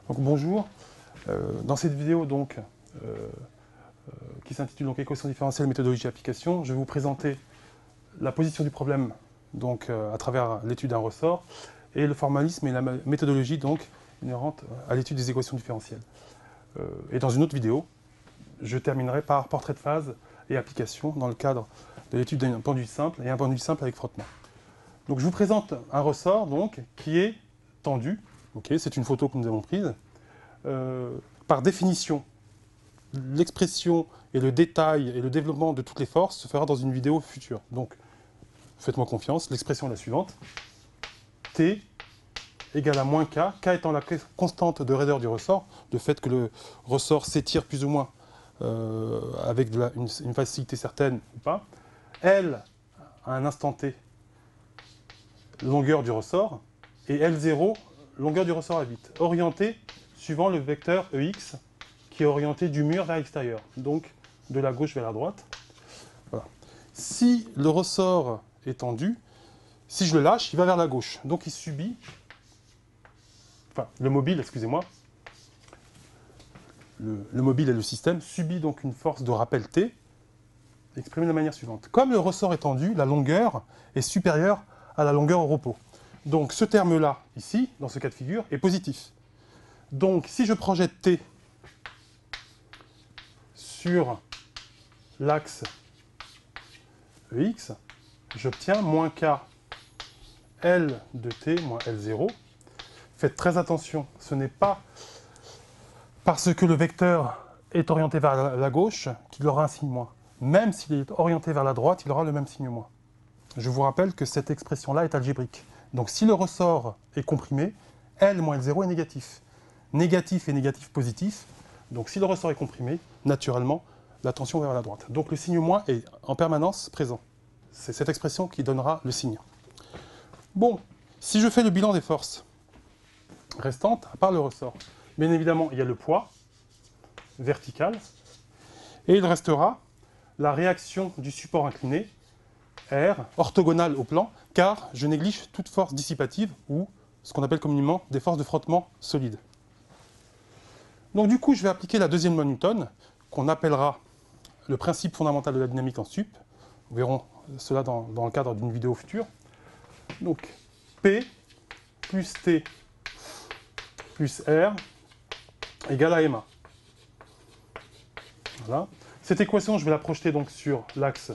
Donc, bonjour, dans cette vidéo qui s'intitule Équation différentielle, méthodologie et application, je vais vous présenter la position du problème à travers l'étude d'un ressort et le formalisme et la méthodologie inhérente à l'étude des équations différentielles. Et dans une autre vidéo, je terminerai par portrait de phase et application dans le cadre de l'étude d'un pendule simple et un pendule simple avec frottement. Donc je vous présente un ressort qui est tendu. C'est une photo que nous avons prise. Par définition, l'expression et le détail et le développement de toutes les forces se fera dans une vidéo future. Donc, faites-moi confiance, l'expression est la suivante. T égale à moins K, K étant la constante de raideur du ressort, le fait que le ressort s'étire plus ou moins avec une facilité certaine ou pas. L, à un instant T, longueur du ressort, et L0, longueur du ressort à vide, orienté suivant le vecteur EX, qui est orienté du mur vers l'extérieur, donc de la gauche vers la droite. Voilà. Si le ressort est tendu, si je le lâche, il va vers la gauche. Donc il subit, le mobile, excusez-moi, le mobile et le système subit donc une force de rappel T, exprimée de la manière suivante. Comme le ressort est tendu, la longueur est supérieure à la longueur au repos. Donc ce terme-là, ici, dans ce cas de figure, est positif. Donc si je projette T sur l'axe EX, j'obtiens moins K L de T moins L0. Faites très attention, ce n'est pas parce que le vecteur est orienté vers la gauche qu'il aura un signe moins. Même s'il est orienté vers la droite, il aura le même signe moins. Je vous rappelle que cette expression-là est algébrique. Donc si le ressort est comprimé, L moins L0 est négatif. Négatif et négatif positif. Donc si le ressort est comprimé, naturellement, la tension va vers la droite. Donc le signe moins est en permanence présent. C'est cette expression qui donnera le signe. Bon, si je fais le bilan des forces restantes, à part le ressort, bien évidemment, il y a le poids vertical, et il restera la réaction du support incliné, R, orthogonale au plan, car je néglige toute force dissipative, ou ce qu'on appelle communément des forces de frottement solides. Donc du coup, je vais appliquer la deuxième loi de Newton, qu'on appellera le principe fondamental de la dynamique en sup. Nous verrons cela dans le cadre d'une vidéo future. Donc, P plus T plus R égale à MA. Voilà. Cette équation, je vais la projeter donc sur l'axe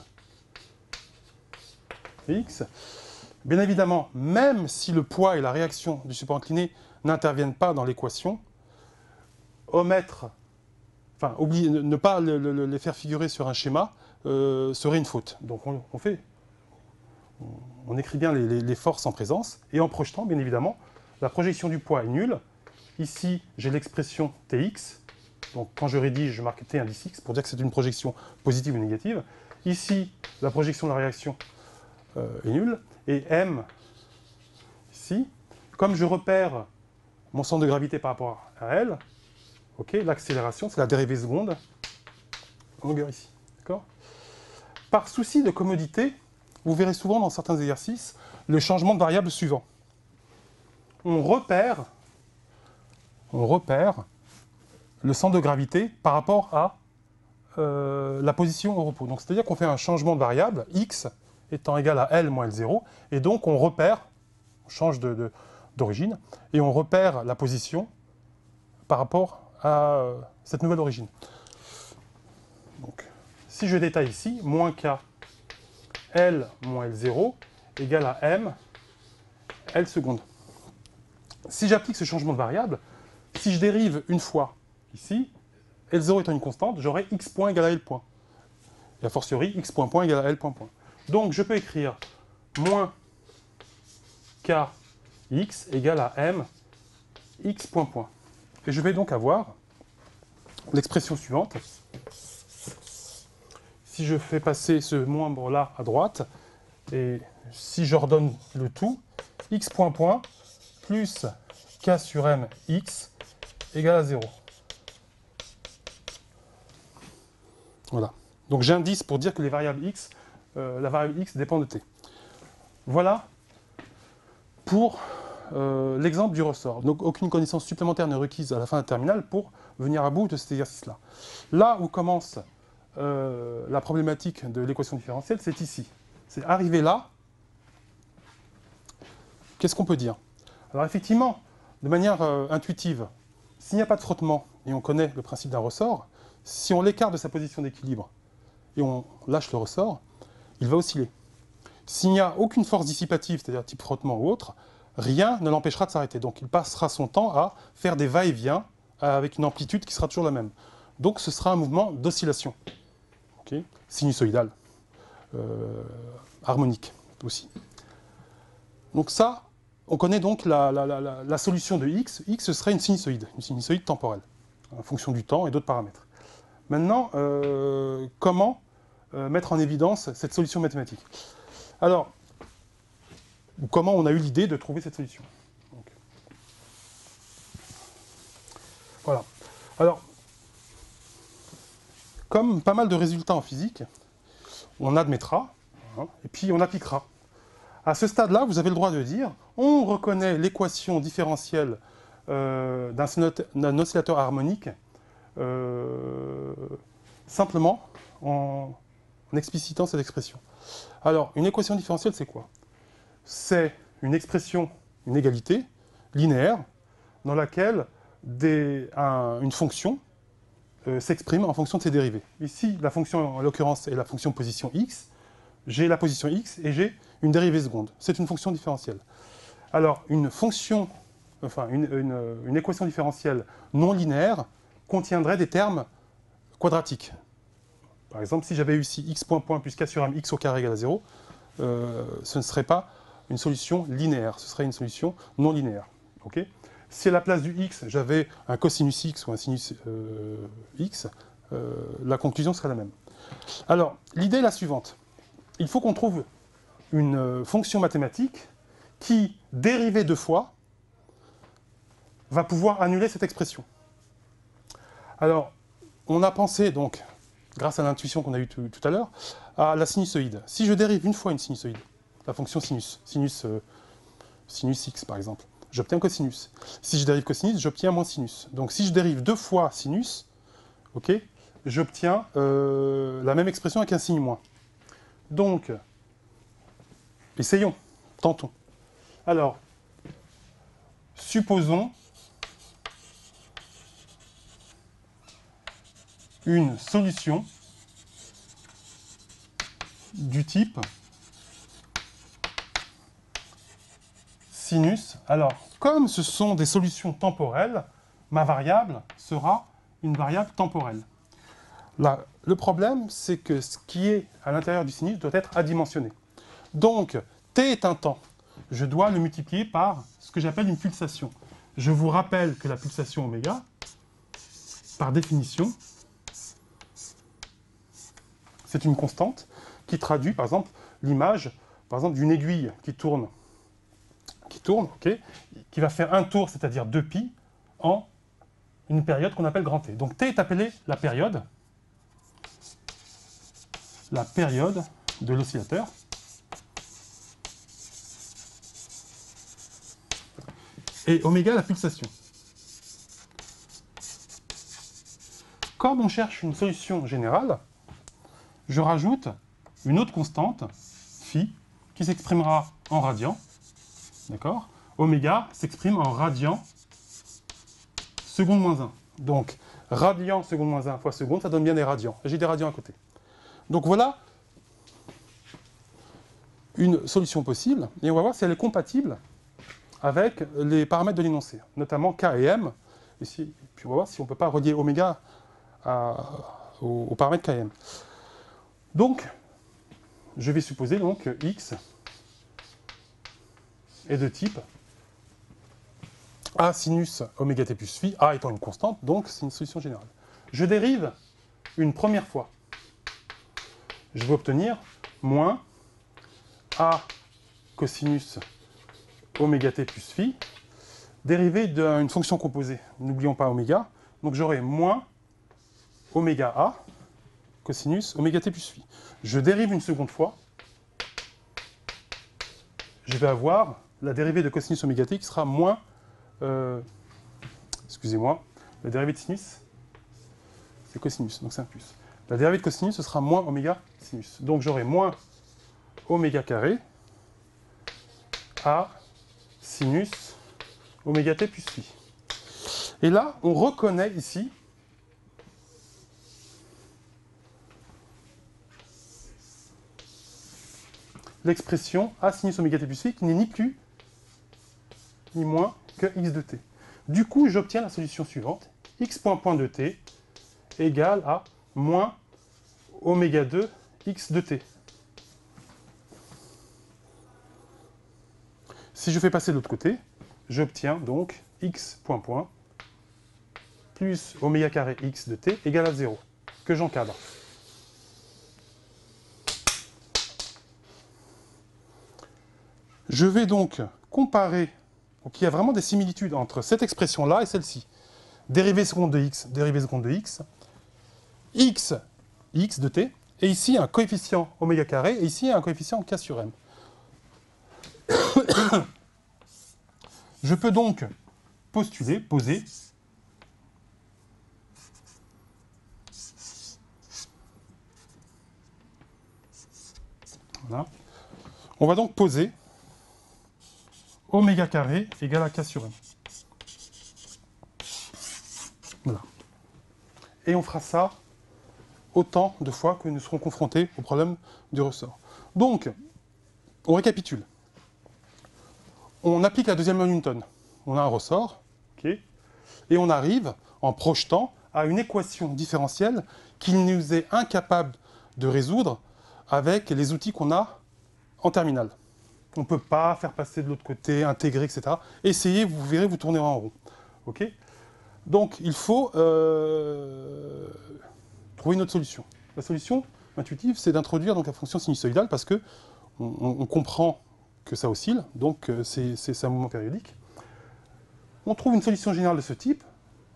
X. Bien évidemment, même si le poids et la réaction du support incliné n'interviennent pas dans l'équation, ne pas les faire figurer sur un schéma serait une faute. Donc on écrit bien les forces en présence, et en projetant, bien évidemment, la projection du poids est nulle. Ici, j'ai l'expression Tx, donc quand je rédige, je marque T indice X pour dire que c'est une projection positive ou négative. Ici, la projection de la réaction est nulle, et M, ici, comme je repère mon centre de gravité par rapport à L, l'accélération, c'est la dérivée seconde, longueur ici. Par souci de commodité, vous verrez souvent dans certains exercices le changement de variable suivant. On repère le centre de gravité par rapport à la position au repos. Donc c'est-à-dire qu'on fait un changement de variable, x étant égal à L moins L0, et donc on repère, on change d'origine, et on repère la position par rapport à cette nouvelle origine. Donc, si je détaille ici, moins K L moins L0 égale à M L seconde. Si j'applique ce changement de variable, si je dérive une fois ici, L0 étant une constante, j'aurai x point égale à L point. Et a fortiori, x point point égale à L point point. Donc je peux écrire moins Kx égale à M x point point. Et je vais donc avoir l'expression suivante. Si je fais passer ce membre-là à droite, et si j'ordonne le tout, x point point plus k sur m x égale à 0. Voilà. Donc j'indice pour dire que les variables x, la variable x dépend de t. Voilà pour l'exemple du ressort. Donc aucune connaissance supplémentaire n'est requise à la fin de la terminale pour venir à bout de cet exercice-là. Là où commence la problématique de l'équation différentielle, c'est ici. C'est arrivé là. Qu'est-ce qu'on peut dire? Alors effectivement, de manière intuitive, s'il n'y a pas de frottement, et on connaît le principe d'un ressort, si on l'écarte de sa position d'équilibre et on lâche le ressort, il va osciller. S'il n'y a aucune force dissipative, c'est-à-dire type frottement ou autre, rien ne l'empêchera de s'arrêter. Donc il passera son temps à faire des va-et-vient avec une amplitude qui sera toujours la même. Donc ce sera un mouvement d'oscillation, okay, sinusoïdal, harmonique aussi. Donc ça, on connaît donc la solution de x. X, ce serait une sinusoïde temporelle, en fonction du temps et d'autres paramètres. Maintenant, comment mettre en évidence cette solution mathématique? Alors, comment on a eu l'idée de trouver cette solution? Donc, voilà. Alors, comme pas mal de résultats en physique, on admettra, hein, et puis on appliquera. À ce stade-là, vous avez le droit de dire, on reconnaît l'équation différentielle d'un oscillateur harmonique simplement en explicitant cette expression. Alors, une équation différentielle, c'est quoi? C'est une expression, une égalité linéaire, dans laquelle une fonction s'exprime en fonction de ses dérivés. Ici, la fonction, en l'occurrence, est la fonction position x. J'ai la position x et j'ai une dérivée seconde. C'est une fonction différentielle. Alors, une équation différentielle non linéaire contiendrait des termes quadratiques. Par exemple, si j'avais eu ici x point point plus k sur m x au carré égale à 0, ce ne serait pas une solution linéaire, ce serait une solution non linéaire. Okay, si à la place du x, j'avais un cosinus x ou un sinus x, la conclusion serait la même. Alors, l'idée est la suivante. Il faut qu'on trouve une fonction mathématique qui, dérivée deux fois, va pouvoir annuler cette expression. Alors, on a pensé, donc, grâce à l'intuition qu'on a eue tout à l'heure, à la sinusoïde. Si je dérive une fois une sinusoïde, la fonction sinus x par exemple, j'obtiens cosinus. Si je dérive cosinus, j'obtiens moins sinus. Donc si je dérive deux fois sinus, okay, j'obtiens la même expression avec un signe moins. Donc, essayons, tentons. Alors, supposons une solution du type sinus. Alors, comme ce sont des solutions temporelles, ma variable sera une variable temporelle. Là, le problème, c'est que ce qui est à l'intérieur du sinus doit être adimensionné. Donc, t est un temps. Je dois le multiplier par ce que j'appelle une pulsation. Je vous rappelle que la pulsation oméga, par définition, c'est une constante qui traduit, par exemple, l'image d'une aiguille qui tourne, okay, qui va faire un tour, c'est-à-dire 2π, en une période qu'on appelle grand T. Donc T est appelée la période de l'oscillateur. Et oméga, la pulsation. Comme on cherche une solution générale, je rajoute une autre constante, phi, qui s'exprimera en radian. D'accord? Oméga s'exprime en radian seconde moins 1. Donc, radian seconde moins 1 fois seconde, ça donne bien des radians. J'ai des radians à côté. Donc voilà une solution possible, et on va voir si elle est compatible avec les paramètres de l'énoncé, notamment K et M. Et puis on va voir si on ne peut pas relier oméga aux paramètres K et M. Donc, je vais supposer donc que X est de type A sinus oméga t plus phi, A étant une constante, donc c'est une solution générale. Je dérive une première fois. Je vais obtenir moins A cosinus oméga t plus phi, dérivé d'une fonction composée. N'oublions pas oméga. Donc j'aurai moins oméga A cosinus oméga t plus phi. Je dérive une seconde fois. je vais avoir la dérivée de cosinus oméga t qui sera moins... excusez-moi, la dérivée de sinus, c'est cosinus, donc c'est un plus. La dérivée de cosinus, ce sera moins oméga sinus. Donc j'aurai moins oméga carré à sinus oméga t plus phi. Et là, on reconnaît ici l'expression a sinus oméga t plus phi qui n'est ni plus ni moins que x de t. Du coup, j'obtiens la solution suivante. X point de t égale à moins oméga 2 x de t. Si je fais passer de l'autre côté, j'obtiens donc x point plus oméga carré x de t égale à 0, que j'encadre. Je vais donc comparer, donc il y a vraiment des similitudes entre cette expression-là et celle-ci. Dérivée seconde de x, dérivée seconde de x, x de t, et ici un coefficient oméga carré, et ici un coefficient k sur m. Je peux donc poser, voilà. On va donc poser oméga carré égale à k sur m. Voilà. Et on fera ça autant de fois que nous serons confrontés au problème du ressort. Donc, on récapitule. On applique la deuxième loi de Newton. On a un ressort, okay, et on arrive, en projetant, à une équation différentielle qu'il nous est incapable de résoudre avec les outils qu'on a en terminale. On ne peut pas faire passer de l'autre côté, intégrer, etc. Essayez, vous verrez, vous tournez en rond. Okay, donc, il faut trouver une autre solution. La solution intuitive, c'est d'introduire donc la fonction sinusoïdale parce que on comprend que ça oscille, donc c'est un mouvement périodique. On trouve une solution générale de ce type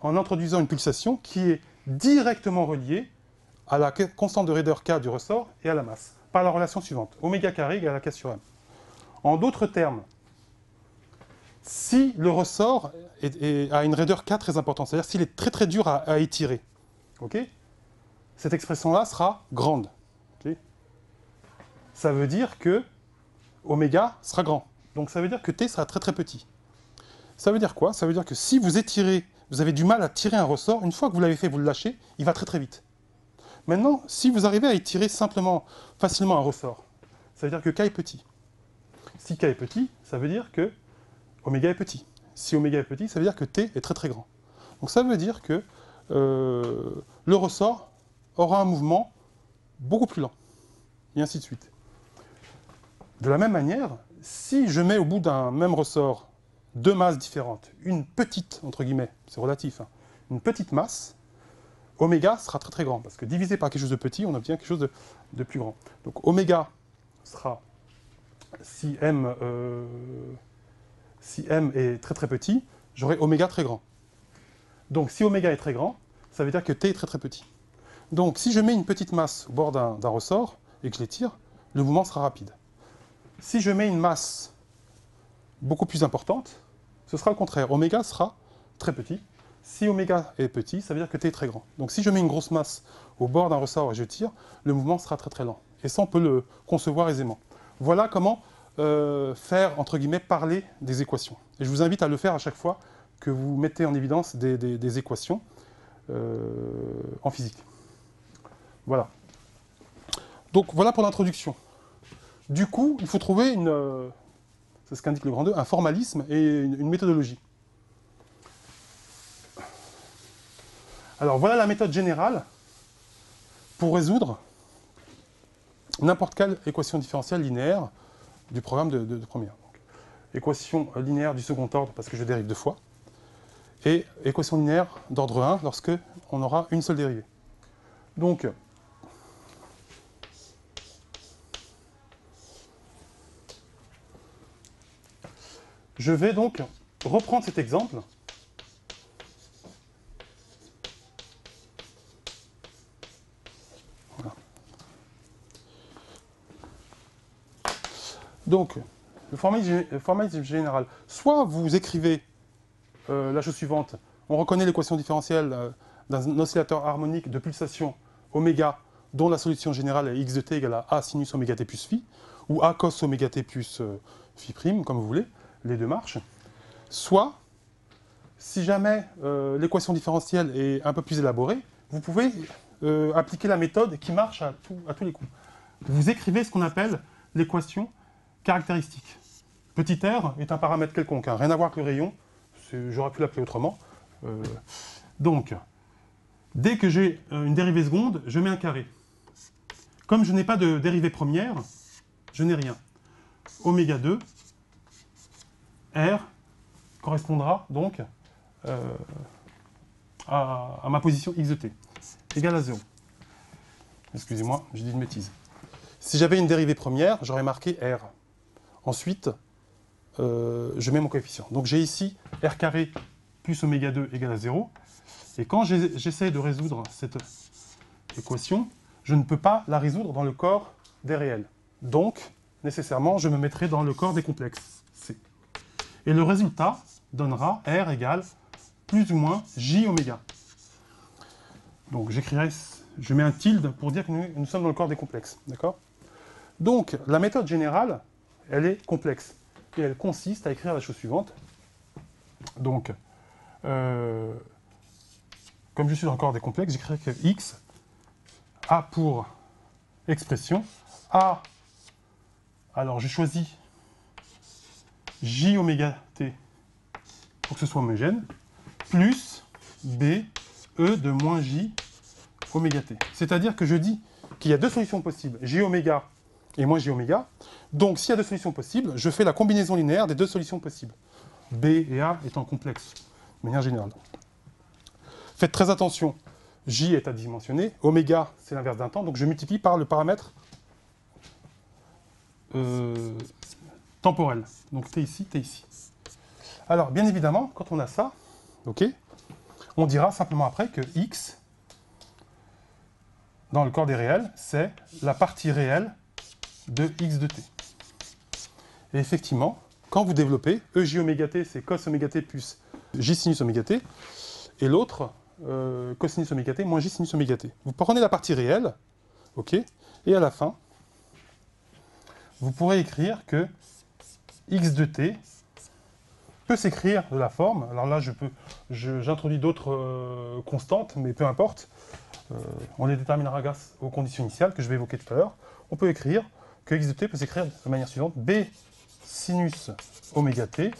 en introduisant une pulsation qui est directement reliée à la constante de raideur k du ressort et à la masse, par la relation suivante, oméga carré égale à k sur m. En d'autres termes, si le ressort a une raideur k très importante, c'est-à-dire s'il est très très dur à étirer, okay, cette expression-là sera grande. Okay, ça veut dire que oméga sera grand. Donc ça veut dire que t sera très très petit. Ça veut dire quoi? Ça veut dire que si vous étirez, vous avez du mal à tirer un ressort, une fois que vous l'avez fait, vous le lâchez, il va très très vite. Maintenant, si vous arrivez à étirer simplement, facilement un ressort, ça veut dire que k est petit. Si k est petit, ça veut dire que oméga est petit. Si oméga est petit, ça veut dire que t est très très grand. Donc ça veut dire que le ressort aura un mouvement beaucoup plus lent, et ainsi de suite. De la même manière, si je mets au bout d'un même ressort deux masses différentes, une petite, entre guillemets, c'est relatif, hein, une petite masse, oméga sera très très grand, parce que divisé par quelque chose de petit, on obtient quelque chose de plus grand. Donc oméga sera, si m est très très petit, j'aurai oméga très grand. Donc si oméga est très grand, ça veut dire que t est très très petit. Donc si je mets une petite masse au bord d'un ressort et que je l'étire, le mouvement sera rapide. Si je mets une masse beaucoup plus importante, ce sera le contraire. Oméga sera très petit. Si oméga est petit, ça veut dire que t est très grand. Donc si je mets une grosse masse au bord d'un ressort et je tire, le mouvement sera très très lent. Et ça, on peut le concevoir aisément. Voilà comment faire, entre guillemets, parler des équations. Et je vous invite à le faire à chaque fois que vous mettez en évidence des équations en physique. Voilà. Donc voilà pour l'introduction. Du coup, il faut trouver c'est ce qu'indique le grand 2, un formalisme et une méthodologie. Alors voilà la méthode générale pour résoudre n'importe quelle équation différentielle linéaire du programme de première. Donc, équation linéaire du second ordre parce que je dérive deux fois, et équation linéaire d'ordre 1 lorsque on aura une seule dérivée. Donc, je vais donc reprendre cet exemple. Voilà. Donc, le formalisme général. Soit vous écrivez la chose suivante. On reconnaît l'équation différentielle d'un oscillateur harmonique de pulsation oméga dont la solution générale est x de t égale à a sinus oméga t plus phi, ou a cos oméga t plus phi prime, comme vous voulez, les deux marchent. Soit, si jamais l'équation différentielle est un peu plus élaborée, vous pouvez appliquer la méthode qui marche à tous les coups. Vous écrivez ce qu'on appelle l'équation caractéristique. Petit r est un paramètre quelconque, hein, rien à voir avec le rayon, j'aurais pu l'appeler autrement. Donc, dès que j'ai une dérivée seconde, je mets un carré. Comme je n'ai pas de dérivée première, je n'ai rien. Oméga 2, R, correspondra donc à ma position x de t, égale à 0. Excusez-moi, j'ai dit une bêtise. Si j'avais une dérivée première, j'aurais marqué R. Ensuite, je mets mon coefficient. Donc j'ai ici R carré plus oméga 2 égale à 0. Et quand j'essaie de résoudre cette équation, je ne peux pas la résoudre dans le corps des réels. Donc, nécessairement, je me mettrai dans le corps des complexes, C. Et le résultat donnera R égale plus ou moins J oméga. Donc j'écrirai, je mets un tilde pour dire que nous sommes dans le corps des complexes. D'accord ? Donc, la méthode générale, elle est complexe. Et elle consiste à écrire la chose suivante. Donc, comme je suis dans le corps des complexes, j'écrirai que x a pour expression a, alors j'ai choisi j oméga t pour que ce soit homogène, plus b e de moins j oméga t. C'est-à-dire que je dis qu'il y a deux solutions possibles, j oméga et moins j oméga. Donc s'il y a deux solutions possibles, je fais la combinaison linéaire des deux solutions possibles. B et A étant complexes, de manière générale. Faites très attention, J est adimensionné, oméga c'est l'inverse d'un temps, donc je multiplie par le paramètre temporel. Donc T ici, T ici. Alors bien évidemment, quand on a ça, ok, on dira simplement après que X, dans le corps des réels, c'est la partie réelle de X de T. Et effectivement, quand vous développez, EJ oméga T, c'est cos oméga T plus J sinus oméga T, et l'autre, cosinus oméga T moins J sinus oméga T. Vous prenez la partie réelle, ok, et à la fin, vous pourrez écrire que X de T peut s'écrire de la forme, alors là j'introduis d'autres constantes, mais peu importe, on les déterminera grâce aux conditions initiales que je vais évoquer tout à l'heure. On peut écrire que X de T peut s'écrire de la manière suivante, B sinus oméga T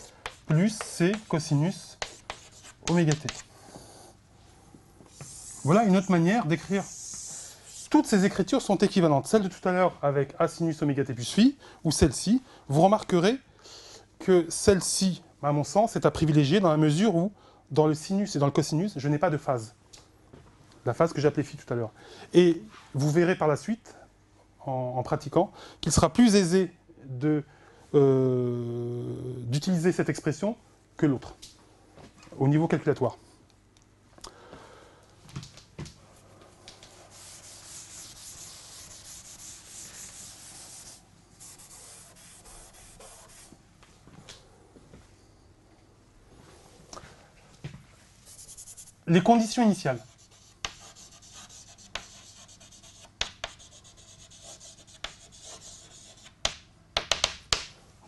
plus C cosinus oméga T. Voilà une autre manière d'écrire. Toutes ces écritures sont équivalentes. Celle de tout à l'heure avec A sinus oméga T plus phi, ou celle-ci. Vous remarquerez que celle-ci, à mon sens, est à privilégier dans la mesure où, dans le sinus et dans le cosinus, je n'ai pas de phase. La phase que j'appelais phi tout à l'heure. Et vous verrez par la suite, en pratiquant, qu'il sera plus aisé d'utiliser cette expression que l'autre, au niveau calculatoire. Les conditions initiales.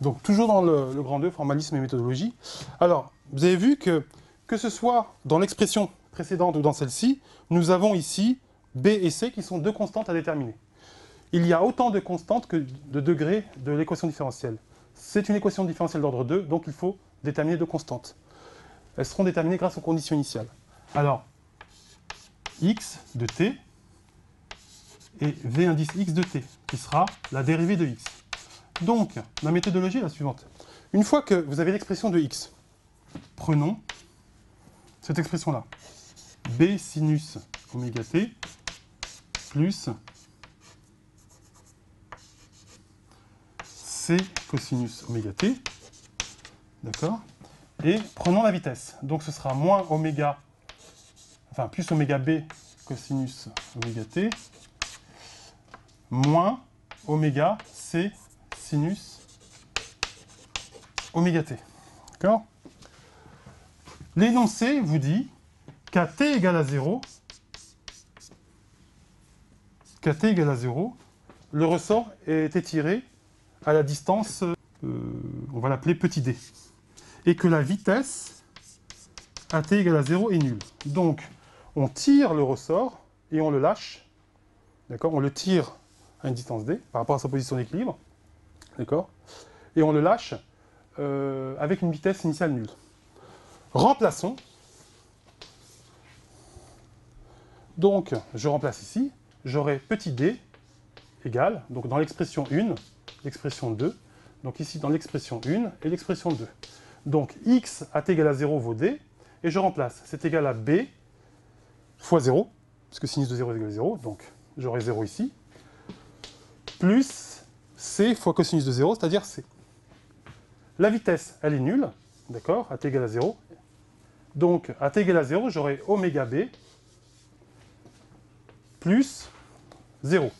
Donc, toujours dans le grand 2, formalisme et méthodologie. Alors, vous avez vu que ce soit dans l'expression précédente ou dans celle-ci, nous avons ici B et C qui sont deux constantes à déterminer. Il y a autant de constantes que de degrés de l'équation différentielle. C'est une équation différentielle d'ordre 2, donc il faut déterminer deux constantes. Elles seront déterminées grâce aux conditions initiales. Alors, x de t et v indice x de t, qui sera la dérivée de x. Donc, la méthodologie est la suivante. Une fois que vous avez l'expression de x, prenons cette expression-là. B sinus oméga t plus C cosinus oméga t. D'accord ? Et prenons la vitesse. Donc ce sera moins oméga, enfin plus oméga b cosinus oméga t, moins oméga c sinus oméga t. D'accord? L'énoncé vous dit qu'à t égale à 0, le ressort est étiré à la distance, on va l'appeler petit d. Et que la vitesse à t égale à 0 est nulle. Donc, on tire le ressort et on le lâche. D'accord? On le tire à une distance d par rapport à sa position d'équilibre. D'accord? Et on le lâche avec une vitesse initiale nulle. Remplaçons. Donc, je remplace ici. J'aurai petit d égale, donc dans l'expression 1, l'expression 2. Donc ici, dans l'expression 1 et l'expression 2. Donc, x à t égale à 0 vaut d. Et je remplace. C'est égal à b fois 0, parce que sinus de 0 est égal à 0. Donc, j'aurai 0 ici. Plus c fois cosinus de 0, c'est-à-dire c. La vitesse, elle est nulle. D'accord? À t égale à 0. Donc, à t égale à 0, j'aurai oméga b plus 0.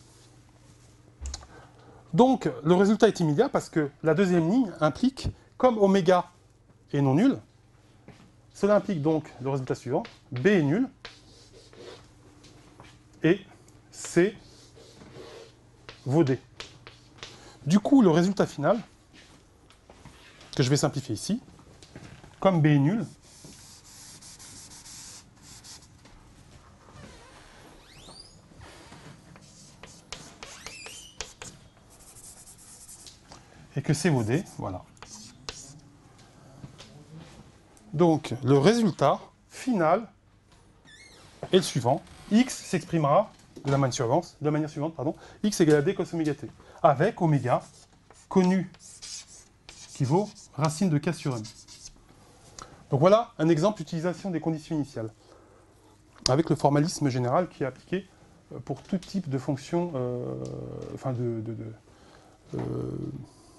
Donc, le résultat est immédiat parce que la deuxième ligne implique, comme oméga est non nul, cela implique donc le résultat suivant, b est nul, et c vaut d. Du coup, le résultat final, que je vais simplifier ici, comme b est nul, et que c vaut d, voilà. Donc, le résultat final est le suivant. X s'exprimera de la manière suivante, x égale à d cos oméga t, avec oméga connu qui vaut racine de k sur m. Donc voilà un exemple d'utilisation des conditions initiales, avec le formalisme général qui est appliqué pour tout type de fonction,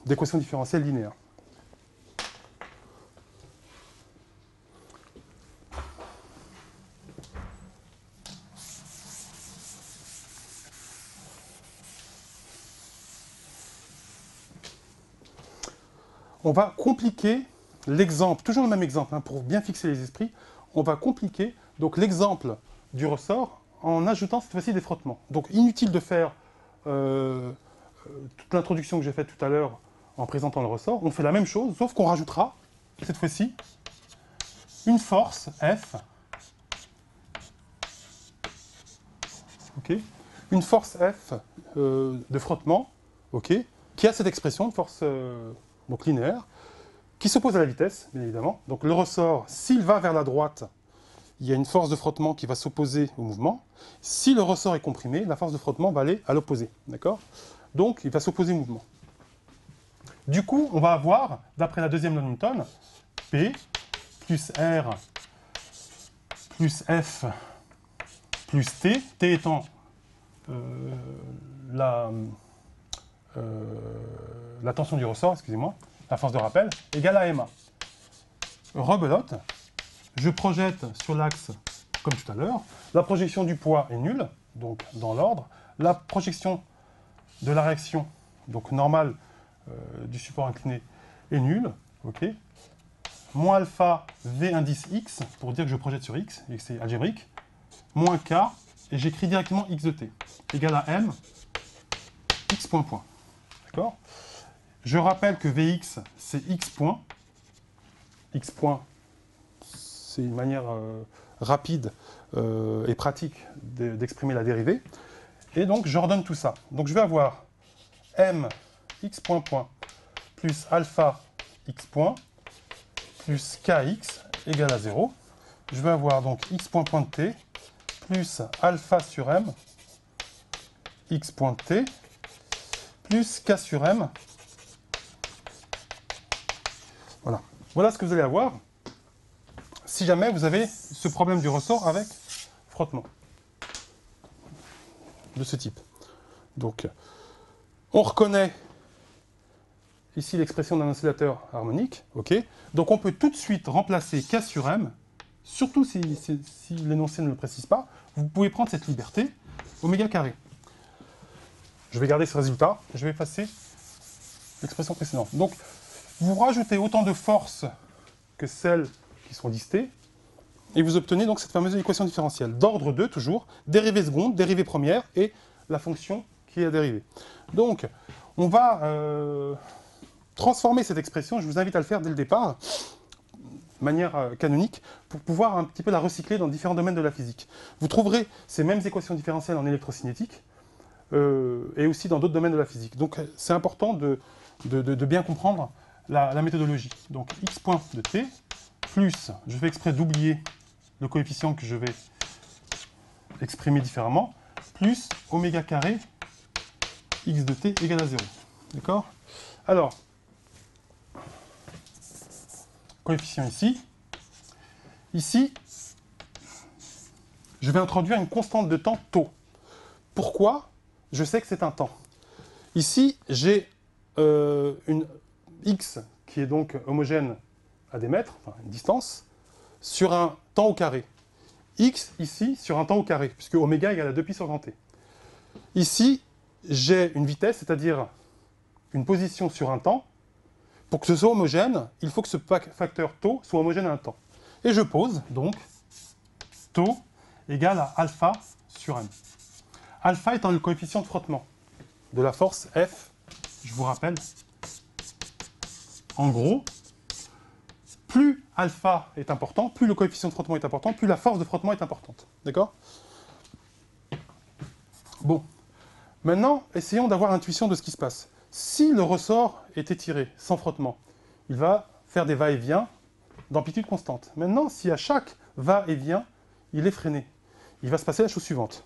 d'équation différentielle linéaire. On va compliquer l'exemple, toujours le même exemple, hein, pour bien fixer les esprits, on va compliquer donc l'exemple du ressort en ajoutant cette fois-ci des frottements. Donc inutile de faire toute l'introduction que j'ai faite tout à l'heure en présentant le ressort, on fait la même chose, sauf qu'on rajoutera, cette fois-ci, une force F, okay, une force F de frottement, okay, qui a cette expression de force donc linéaire, qui s'oppose à la vitesse, bien évidemment. Donc le ressort, s'il va vers la droite, il y a une force de frottement qui va s'opposer au mouvement. Si le ressort est comprimé, la force de frottement va aller à l'opposé, d'accord? Donc il va s'opposer au mouvement. Du coup, on va avoir, d'après la deuxième loi de Newton, P plus R plus F plus T, T étant la tension du ressort, excusez-moi, la force de rappel, égale à MA. Rebelote, je projette sur l'axe comme tout à l'heure, la projection du poids est nulle, donc dans l'ordre, la projection de la réaction, donc normale du support incliné, est nulle, ok. Moins alpha V indice X, pour dire que je projette sur X, et que c'est algébrique, moins K, et j'écris directement X de T, égale à M, X point point. D'accord? Je rappelle que Vx, c'est X point. X point, c'est une manière rapide et pratique d'exprimer la dérivée. Et donc, je redonne tout ça. Donc, je vais avoir M, X point point, plus alpha X point, plus Kx égale à 0. Je vais avoir donc X point point de T, plus alpha sur M, X point de T, plus K sur M. Voilà. Voilà ce que vous allez avoir si jamais vous avez ce problème du ressort avec frottement de ce type. Donc, on reconnaît ici l'expression d'un oscillateur harmonique. Ok. Donc, on peut tout de suite remplacer K sur M, surtout si l'énoncé ne le précise pas. Vous pouvez prendre cette liberté, oméga carré. Je vais garder ce résultat, je vais effacer l'expression précédente. Donc, Vous rajoutez autant de forces que celles qui sont listées, et vous obtenez donc cette fameuse équation différentielle. D'ordre 2, toujours, dérivée seconde, dérivée première, et la fonction qui est à dériver. Donc, on va transformer cette expression, je vous invite à le faire dès le départ, de manière canonique, pour pouvoir un petit peu la recycler dans différents domaines de la physique. Vous trouverez ces mêmes équations différentielles en électrocinétique, et aussi dans d'autres domaines de la physique. Donc c'est important de bien comprendre la méthodologie. Donc x point de t, plus, je fais exprès d'oublier le coefficient que je vais exprimer différemment, plus oméga carré x de t égale à 0. D'accord? Alors, coefficient ici. Ici, je vais introduire une constante de temps tau. Pourquoi? Je sais que c'est un temps. Ici, j'ai une x qui est donc homogène à des mètres, enfin une distance, sur un temps au carré. X, ici, sur un temps au carré, puisque oméga égale à 2 pi sur grand t. Ici, j'ai une vitesse, c'est-à-dire une position sur un temps. Pour que ce soit homogène, il faut que ce facteur tau soit homogène à un temps. Et je pose, donc, tau égale à alpha sur m. Alpha étant le coefficient de frottement de la force F, je vous rappelle, en gros, plus alpha est important, plus le coefficient de frottement est important, plus la force de frottement est importante. D'accord? Bon. Maintenant, essayons d'avoir l'intuition de ce qui se passe. Si le ressort est étiré, sans frottement, il va faire des va-et-vient d'amplitude constante. Maintenant, si à chaque va-et-vient, il est freiné, il va se passer la chose suivante.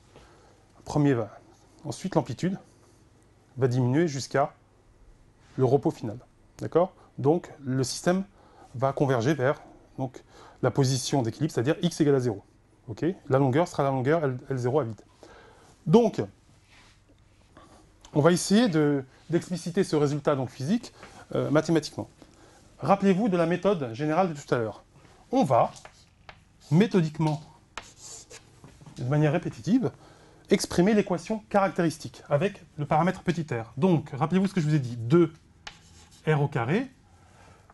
Premier va. Ensuite, l'amplitude va diminuer jusqu'à le repos final. D'accord? Donc, le système va converger vers donc, la position d'équilibre, c'est-à-dire x égale à 0. Okay? La longueur sera la longueur L0 à vide. Donc, on va essayer d'expliciter ce résultat donc, physique mathématiquement. Rappelez-vous de la méthode générale de tout à l'heure. On va, méthodiquement, de manière répétitive, exprimer l'équation caractéristique avec le paramètre petit r. Donc, rappelez-vous ce que je vous ai dit, 2r au carré,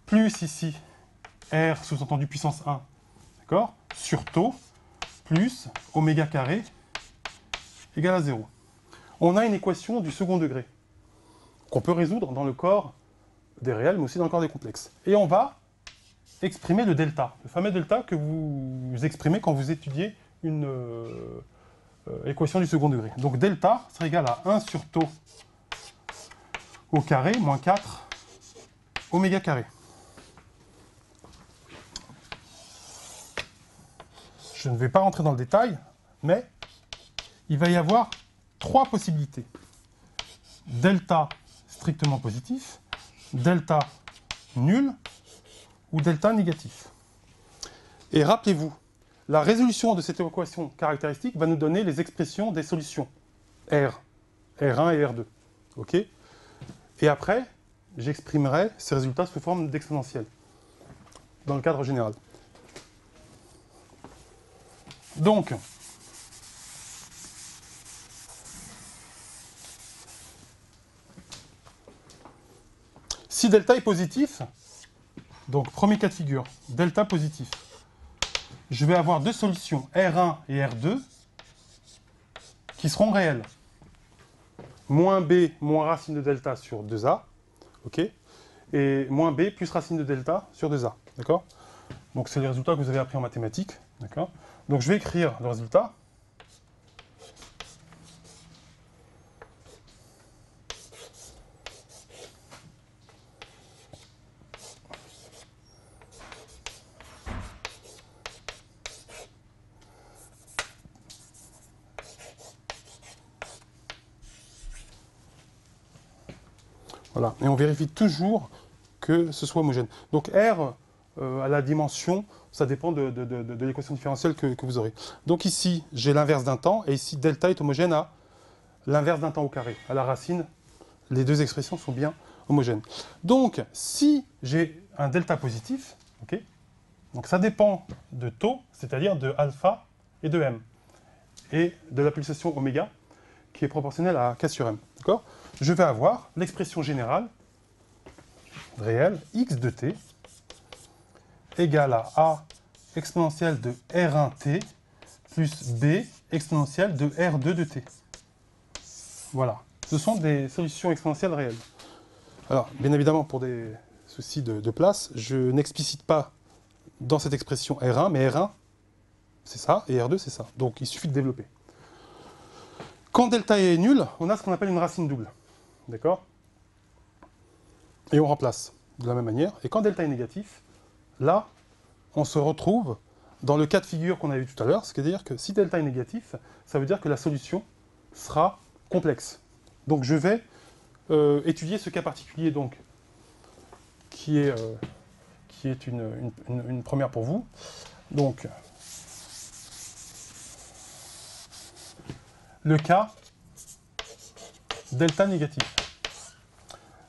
plus ici, r sous-entendu puissance 1, d'accord, sur tau, plus oméga carré, égale à 0. On a une équation du second degré, qu'on peut résoudre dans le corps des réels, mais aussi dans le corps des complexes. Et on va exprimer le delta, le fameux delta que vous exprimez quand vous étudiez une équation du second degré. Donc delta sera égal à 1 sur tau au carré, moins 4 oméga carré. Je ne vais pas rentrer dans le détail, mais il va y avoir 3 possibilités. Delta strictement positif, delta nul ou delta négatif. Et rappelez-vous, la résolution de cette équation caractéristique va nous donner les expressions des solutions R, R1 et R2. OK? Et après, j'exprimerai ces résultats sous forme d'exponentielle dans le cadre général. Donc, si delta est positif, donc premier cas de figure, delta positif, je vais avoir deux solutions, R1 et R2, qui seront réelles. Moins B moins racine de delta sur 2A, ok, et moins B plus racine de delta sur 2A, d'accord? Donc c'est les résultats que vous avez appris en mathématiques, d'accord? Donc je vais écrire le résultat. Voilà, et on vérifie toujours que ce soit homogène. Donc R, à la dimension, ça dépend de l'équation différentielle que vous aurez. Donc ici, j'ai l'inverse d'un temps, et ici, delta est homogène à l'inverse d'un temps au carré. À la racine, les deux expressions sont bien homogènes. Donc, si j'ai un delta positif, ok, donc ça dépend de tau, c'est-à-dire de alpha et de m, et de la pulsation oméga, qui est proportionnelle à k sur m. D'accord ? Je vais avoir l'expression générale réel, x de t égale à a exponentielle de R1t plus b exponentielle de R2 de t. Voilà. Ce sont des solutions exponentielles réelles. Alors, bien évidemment, pour des soucis de place, je n'explicite pas dans cette expression R1, mais R1, c'est ça, et R2, c'est ça. Donc, il suffit de développer. Quand delta est nul, on a ce qu'on appelle une racine double. D'accord? Et on remplace de la même manière. Et quand delta est négatif, là, on se retrouve dans le cas de figure qu'on a vu tout à l'heure, c'est-à-dire que si delta est négatif, ça veut dire que la solution sera complexe. Donc je vais étudier ce cas particulier donc, qui est une première pour vous. Donc, le cas delta négatif.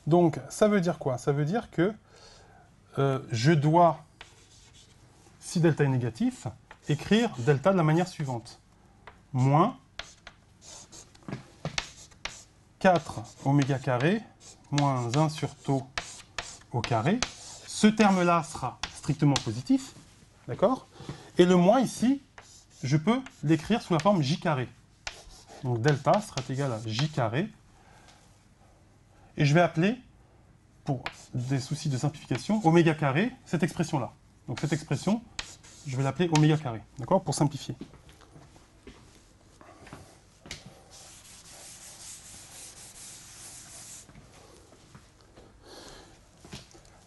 Donc, ça veut dire quoi? Ça veut dire que je dois, si delta est négatif, écrire delta de la manière suivante. Moins 4 oméga carré moins 1 sur tau au carré. Ce terme-là sera strictement positif, d'accord? Et le moins ici, je peux l'écrire sous la forme j carré. Donc delta sera égal à j carré. Et je vais appeler, pour des soucis de simplification, oméga carré, cette expression-là. Donc cette expression, je vais l'appeler oméga carré, d'accord? Pour simplifier.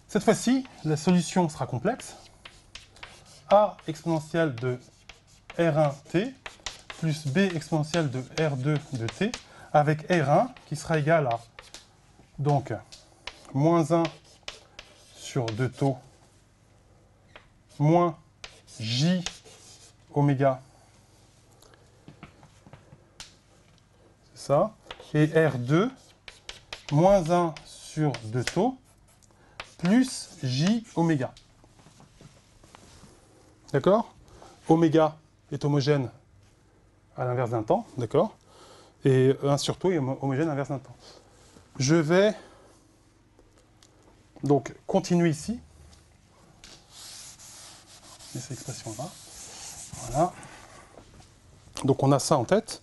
Cette fois-ci, la solution sera complexe. A exponentielle de R1t plus B exponentielle de R2 de t, avec R1 qui sera égal à, donc, moins 1 sur 2 tau, moins J oméga, c'est ça, et R2, moins 1 sur 2 tau, plus J oméga. D'accord? Oméga est homogène à l'inverse d'un temps, d'accord? Et 1 sur tau est homogène à l'inverse d'un temps. Je vais donc continuer ici. Et cette expression-là. Voilà. Donc on a ça en tête.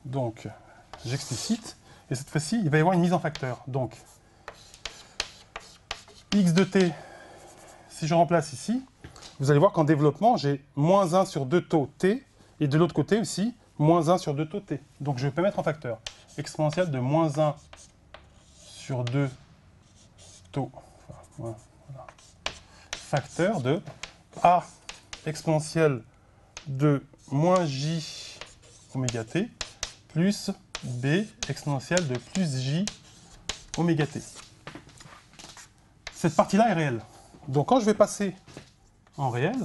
Donc j'explicite. Et cette fois-ci, il va y avoir une mise en facteur. Donc x de t, si je remplace ici, vous allez voir qu'en développement, j'ai moins 1 sur 2 tau t, et de l'autre côté aussi, moins 1 sur 2 tau t. Donc je peux mettre en facteur. Exponentielle de moins 1 sur 2 tau. Enfin, voilà. Facteur de a exponentielle de moins j oméga t plus b exponentielle de plus j oméga t. Cette partie-là est réelle. Donc quand je vais passer en réel,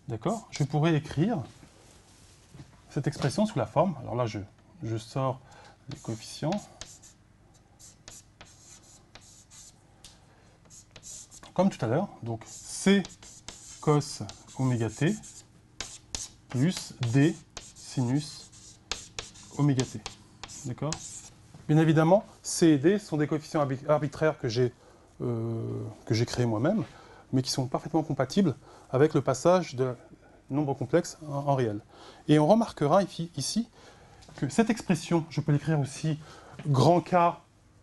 d'accord, je pourrais écrire cette expression sous la forme. Alors là, je sors les coefficients. Comme tout à l'heure, donc c cos oméga t plus d sinus oméga t. D'accord? Bien évidemment, c et d sont des coefficients arbitraires que j'ai créés moi-même, mais qui sont parfaitement compatibles avec le passage de nombres complexes en réel. Et on remarquera ici que cette expression, je peux l'écrire aussi grand K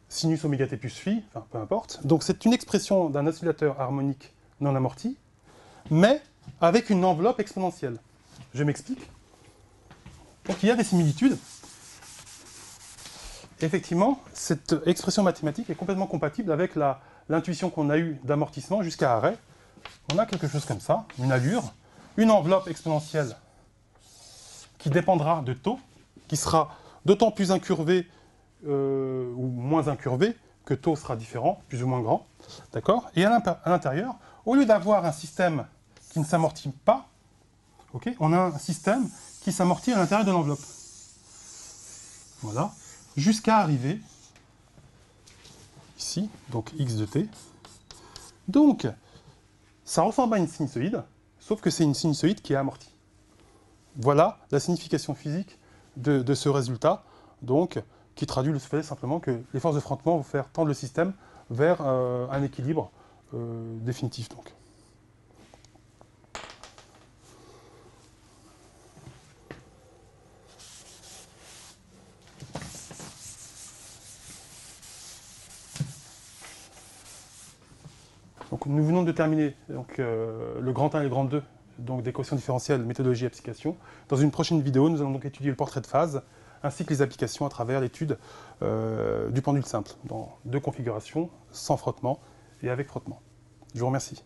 sinus oméga t plus phi, enfin peu importe. Donc c'est une expression d'un oscillateur harmonique non amorti, mais avec une enveloppe exponentielle. Je m'explique. Donc il y a des similitudes. Effectivement, cette expression mathématique est complètement compatible avec l'intuition qu'on a eue d'amortissement jusqu'à arrêt. On a quelque chose comme ça, une allure, une enveloppe exponentielle qui dépendra de taux, qui sera d'autant plus incurvée ou moins incurvée que taux sera différent, plus ou moins grand. D'accord? Et à l'intérieur, au lieu d'avoir un système qui ne s'amortit pas, okay, on a un système qui s'amortit à l'intérieur de l'enveloppe. Voilà. Jusqu'à arriver ici, donc x de t. Donc, ça ressemble à une sinusoïde, sauf que c'est une sinusoïde qui est amortie. Voilà la signification physique de ce résultat, donc, qui traduit le fait simplement que les forces de frottement vont faire tendre le système vers un équilibre définitif. Donc. Donc, nous venons de terminer donc, le grand 1 et le grand 2 donc, des quotients différentiels, méthodologie et application. Dans une prochaine vidéo, nous allons donc étudier le portrait de phase ainsi que les applications à travers l'étude du pendule simple dans 2 configurations, sans frottement et avec frottement. Je vous remercie.